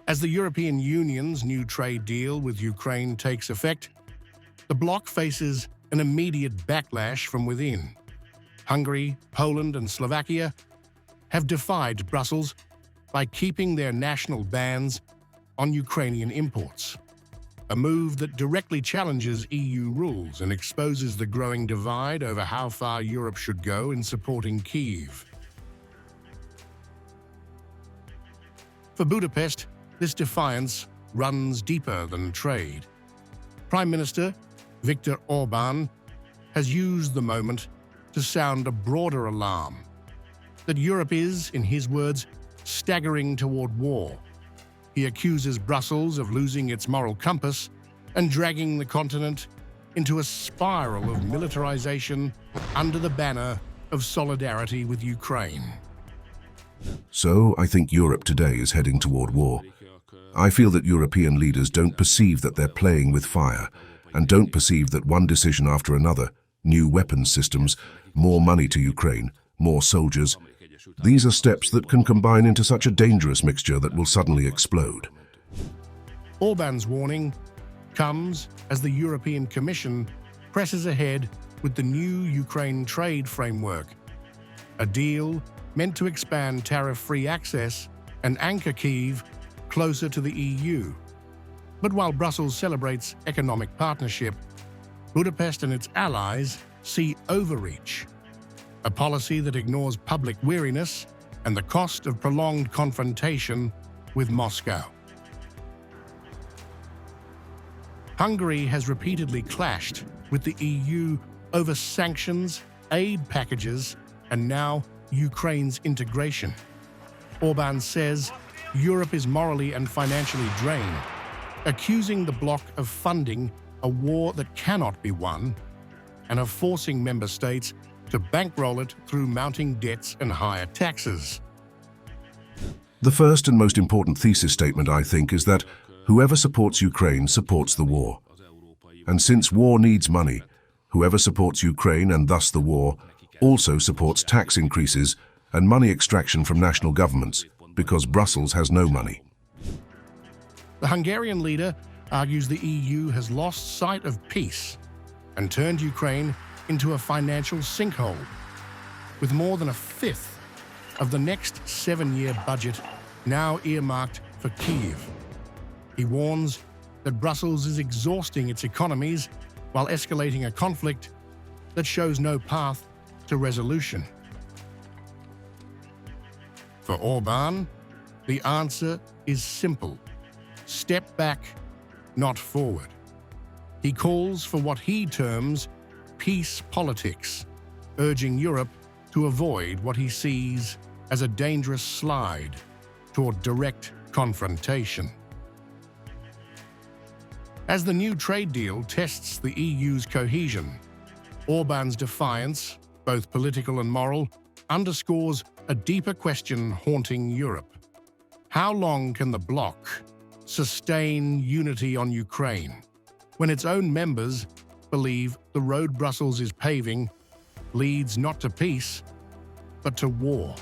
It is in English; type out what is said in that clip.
As the European Union's new trade deal with Ukraine takes effect, the bloc faces an immediate backlash from within. Hungary, Poland, and Slovakia have defied Brussels by keeping their national bans on Ukrainian imports, a move that directly challenges EU rules and exposes the growing divide over how far Europe should go in supporting Kyiv. For Budapest, this defiance runs deeper than trade. Prime Minister Viktor Orbán has used the moment to sound a broader alarm that Europe is, in his words, staggering toward war. He accuses Brussels of losing its moral compass and dragging the continent into a spiral of militarization under the banner of solidarity with Ukraine. So, I think Europe today is heading toward war. I feel that European leaders don't perceive that they're playing with fire, and don't perceive that one decision after another, new weapons systems, more money to Ukraine, more soldiers, these are steps that can combine into such a dangerous mixture that will suddenly explode. Orbán's warning comes as the European Commission presses ahead with the new Ukraine trade framework, a deal meant to expand tariff-free access and anchor Kyiv closer to the EU. But while Brussels celebrates economic partnership, Budapest and its allies see overreach, a policy that ignores public weariness and the cost of prolonged confrontation with Moscow. Hungary has repeatedly clashed with the EU over sanctions, aid packages, and now Ukraine's integration. Orbán says Europe is morally and financially drained, accusing the bloc of funding a war that cannot be won and of forcing member states to bankroll it through mounting debts and higher taxes. The first and most important thesis statement, I think, is that whoever supports Ukraine supports the war. And since war needs money, whoever supports Ukraine and thus the war also supports tax increases and money extraction from national governments, because Brussels has no money. The Hungarian leader argues the EU has lost sight of peace and turned Ukraine into a financial sinkhole, with more than a fifth of the next 7-year budget now earmarked for Kyiv. He warns that Brussels is exhausting its economies while escalating a conflict that shows no path to resolution. For Orbán, the answer is simple: step back, not forward. He calls for what he terms peace politics, urging Europe to avoid what he sees as a dangerous slide toward direct confrontation. As the new trade deal tests the EU's cohesion, Orbán's defiance, both political and moral, underscores a deeper question haunting Europe. How long can the bloc sustain unity on Ukraine when its own members believe the road Brussels is paving leads not to peace, but to war?